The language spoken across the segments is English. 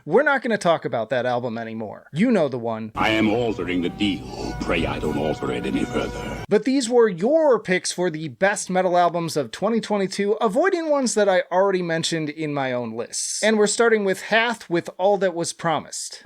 We're not going to talk about that album anymore. You know the one. I am altering the deal. Pray I don't alter it any further. But these were your picks for the best metal albums of 2022, avoiding ones that I already mentioned in my own lists. And we're starting with Hath with All That Was Promised.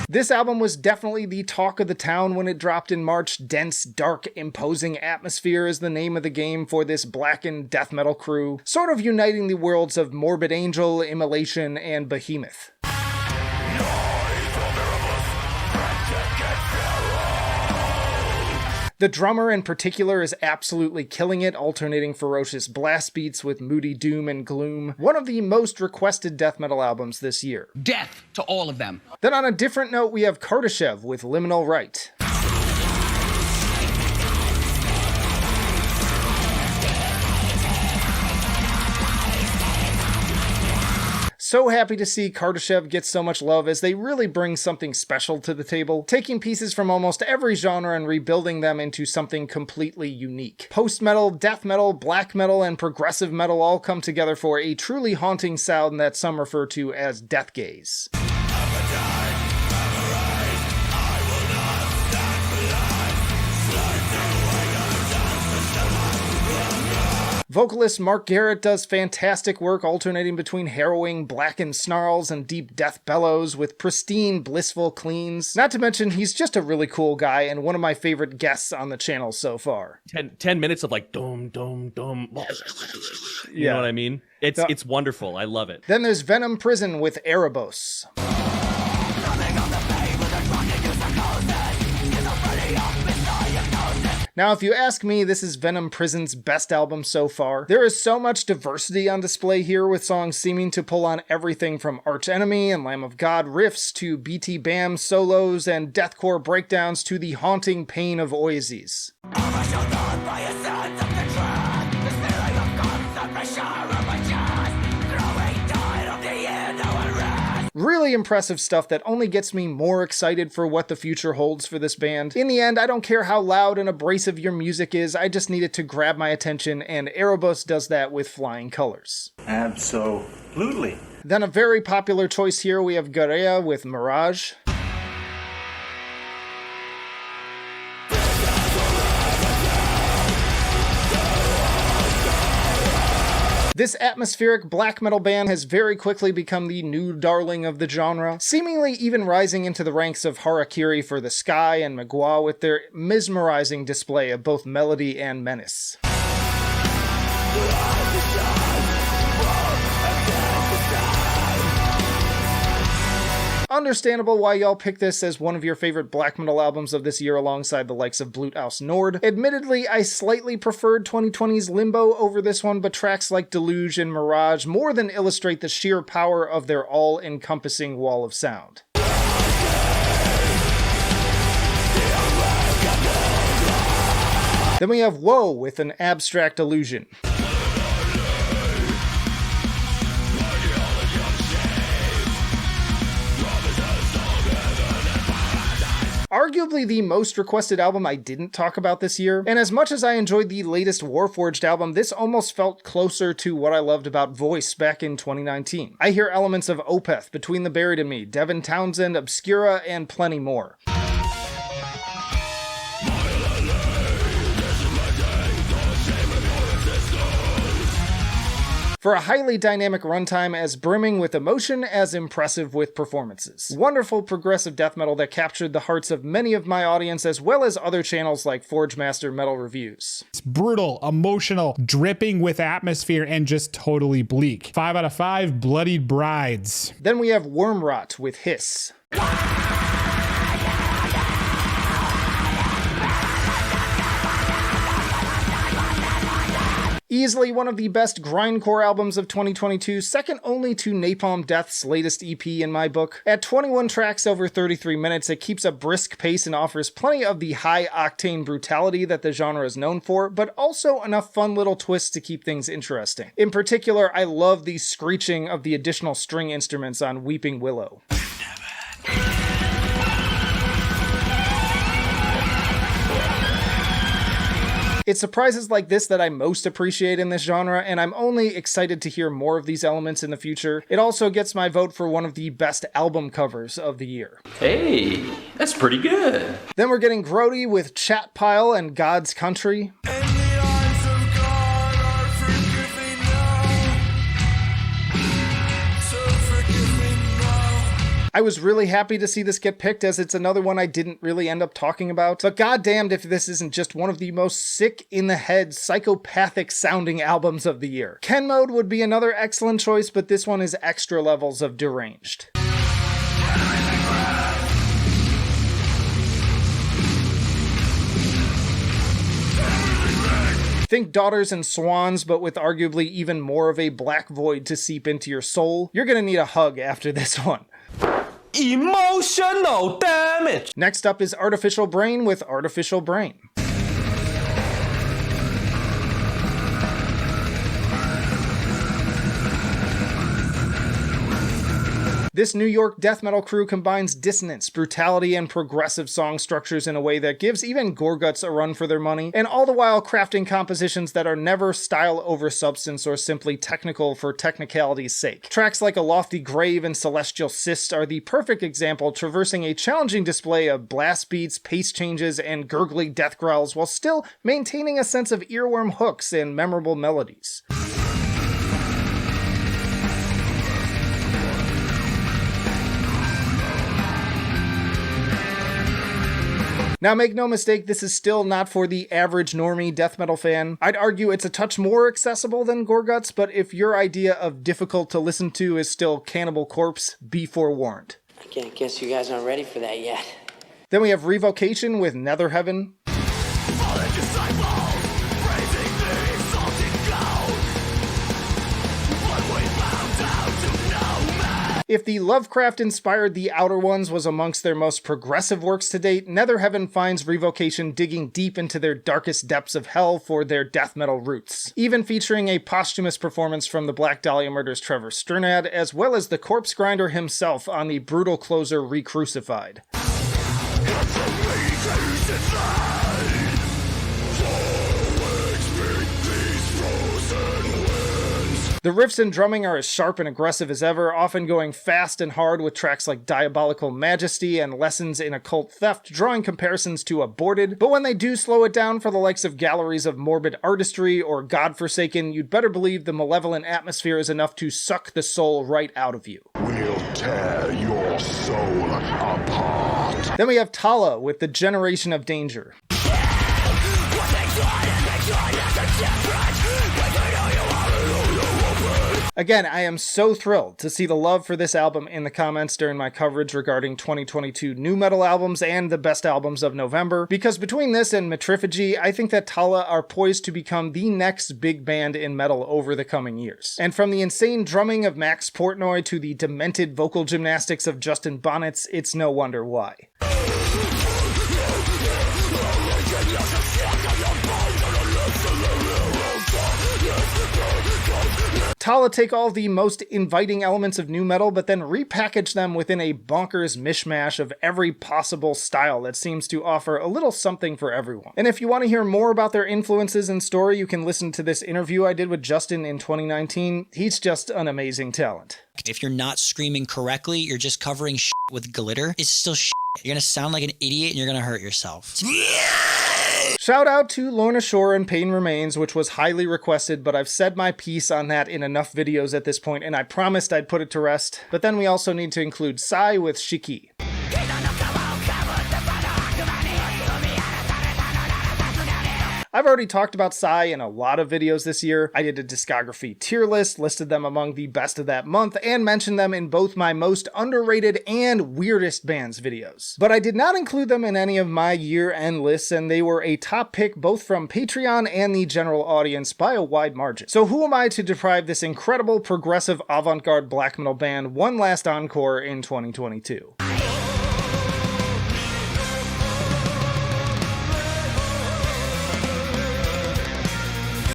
This album was definitely the talk of the town when it dropped in March. Dense, dark, imposing atmosphere is the name of the game for this blackened death metal crew, sort of uniting the worlds of Morbid Angel, Immolation, and Behemoth. The drummer in particular is absolutely killing it, alternating ferocious blast beats with moody doom and gloom. One of the most requested death metal albums this year. Death to all of them. Then on a different note, we have Kardashev with Liminal Rite. So happy to see Kardashev get so much love, as they really bring something special to the table, taking pieces from almost every genre and rebuilding them into something completely unique. Post-metal, death metal, black metal, and progressive metal all come together for a truly haunting sound that some refer to as death gaze. Vocalist Mark Garrett does fantastic work alternating between harrowing, blackened snarls and deep death bellows with pristine, blissful cleans. Not to mention, he's just a really cool guy and one of my favorite guests on the channel so far. 10 minutes of like dum dum dum. You know what I mean? It's wonderful. I love it. Then there's Venom Prison with Erebos. Now, if you ask me, this is Venom Prison's best album so far. There is so much diversity on display here, with songs seeming to pull on everything from Arch Enemy and Lamb of God riffs to BT Bam solos and deathcore breakdowns to the haunting pain of Oases. Really impressive stuff that only gets me more excited for what the future holds for this band. In the end, I don't care how loud and abrasive your music is, I just need it to grab my attention, and Erebos does that with flying colors. Absolutely. Then a very popular choice here, we have Garea with Mirage. This atmospheric black metal band has very quickly become the new darling of the genre, seemingly even rising into the ranks of Harakiri for the Sky and Magua with their mesmerizing display of both melody and menace. Understandable why y'all pick this as one of your favorite black metal albums of this year alongside the likes of Blut aus Nord. Admittedly, I slightly preferred 2020's Limbo over this one, but tracks like Deluge and Mirage more than illustrate the sheer power of their all-encompassing wall of sound. Then we have Woe with an Abstract Illusion. Arguably the most requested album I didn't talk about this year, and as much as I enjoyed the latest Warforged album, this almost felt closer to what I loved about Voice back in 2019. I hear elements of Opeth, Between the Buried and Me, Devin Townsend, Obscura, and plenty more. For a highly dynamic runtime, as brimming with emotion as impressive with performances. Wonderful progressive death metal that captured the hearts of many of my audience, as well as other channels like Forge Master Metal Reviews. It's brutal, emotional, dripping with atmosphere, and just totally bleak. 5 out of 5 bloodied brides. Then we have Wormrot with Hiss. Easily one of the best grindcore albums of 2022, second only to Napalm Death's latest EP in my book. At 21 tracks over 33 minutes, it keeps a brisk pace and offers plenty of the high-octane brutality that the genre is known for, but also enough fun little twists to keep things interesting. In particular, I love the screeching of the additional string instruments on Weeping Willow. It's surprises like this that I most appreciate in this genre, and I'm only excited to hear more of these elements in the future. It also gets my vote for one of the best album covers of the year. Hey, that's pretty good. Then we're getting grody with Chat Pile and God's Country. I was really happy to see this get picked, as it's another one I didn't really end up talking about, but goddamned if this isn't just one of the most sick-in-the-head, psychopathic sounding albums of the year. Ken Mode would be another excellent choice, but this one is extra levels of deranged. Think Daughters and Swans, but with arguably even more of a black void to seep into your soul. You're gonna need a hug after this one. Emotional damage. Next up is Artificial Brain with Artificial Brain. This New York death metal crew combines dissonance, brutality, and progressive song structures in a way that gives even Gorguts a run for their money, and all the while crafting compositions that are never style over substance or simply technical for technicality's sake. Tracks like A Lofty Grave and Celestial Cyst are the perfect example, traversing a challenging display of blast beats, pace changes, and gurgly death growls while still maintaining a sense of earworm hooks and memorable melodies. Now make no mistake, this is still not for the average normie death metal fan. I'd argue it's a touch more accessible than Gorguts, but if your idea of difficult to listen to is still Cannibal Corpse, be forewarned. I guess you guys aren't ready for that yet. Then we have Revocation with Netherheaven. If the Lovecraft-inspired The Outer Ones was amongst their most progressive works to date, Netherheaven finds Revocation digging deep into their darkest depths of hell for their death metal roots, even featuring a posthumous performance from the Black Dahlia Murders' Trevor Sternad, as well as the corpse grinder himself on the brutal closer Recrucified. The riffs and drumming are as sharp and aggressive as ever, often going fast and hard with tracks like Diabolical Majesty and Lessons in Occult Theft, drawing comparisons to Aborted, but when they do slow it down for the likes of Galleries of Morbid Artistry or Godforsaken, you'd better believe the malevolent atmosphere is enough to suck the soul right out of you. We'll tear your soul apart. Then we have Tallah with The Generation of Danger. Again, I am so thrilled to see the love for this album in the comments during my coverage regarding 2022 nu metal albums and the best albums of November, because between this and Metriphagy, I think that Tallah are poised to become the next big band in metal over the coming years. And from the insane drumming of Max Portnoy to the demented vocal gymnastics of Justin Bonnets, it's no wonder why. Tallah take all the most inviting elements of nu metal, but then repackage them within a bonkers mishmash of every possible style that seems to offer a little something for everyone. And if you want to hear more about their influences and story, you can listen to this interview I did with Justin in 2019. He's just an amazing talent. If you're not screaming correctly, you're just covering shit with glitter, it's still shit. You're gonna sound like an idiot and you're gonna hurt yourself. Shout out to Lorna Shore and Pain Remains, which was highly requested, but I've said my piece on that in enough videos at this point, and I promised I'd put it to rest. But then we also need to include Sigh with Shiki. I've already talked about Sigh in a lot of videos this year. I did a discography tier list, listed them among the best of that month, and mentioned them in both my most underrated and weirdest bands videos. But I did not include them in any of my year-end lists, and they were a top pick both from Patreon and the general audience by a wide margin. So who am I to deprive this incredible progressive avant-garde black metal band one last encore in 2022?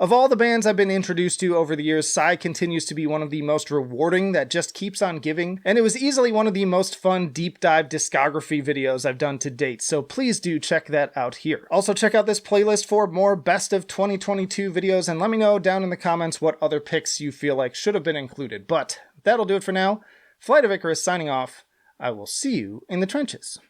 Of all the bands I've been introduced to over the years, Sigh continues to be one of the most rewarding that just keeps on giving, and it was easily one of the most fun deep dive discography videos I've done to date, so please do check that out here. Also check out this playlist for more best of 2022 videos, and let me know down in the comments what other picks you feel like should have been included. But that'll do it for now. Flight of Icarus signing off. I will see you in the trenches.